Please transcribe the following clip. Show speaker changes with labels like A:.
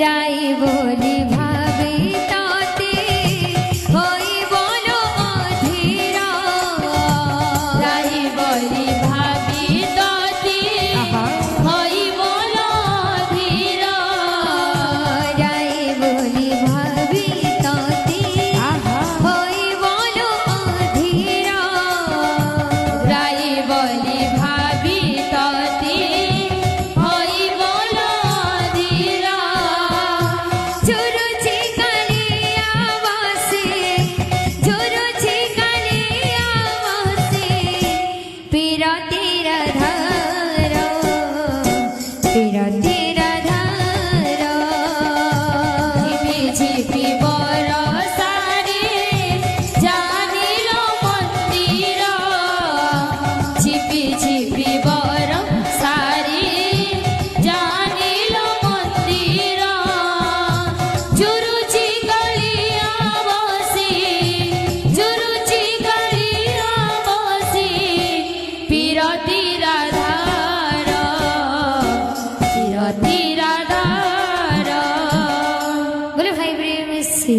A: রাই বলি ভাবি তাতে হই বল অধীর
B: রাই বলি ভাবি তাতে হই বল অধীর
A: রাই বলি ভাবি তাতে হই বল অধীর
B: রাই বলি ভাবি তাতে হই বল অধীর
A: জুরুচি কালিয়া বাসে জুরুচি কালিয়া বাসে পিরতির ধার পিরতির ধার
B: ঝিপি ঝিপি বরষারে জানিল মন্দির ঝিপি ঝিপি বরষারে জানিল মন্দির জুরুচি কালিয়া বসে জুরুচি কালিয়া বসে পিরতির ধার পিরতির ধার
A: বলে ভাই প্রেম সে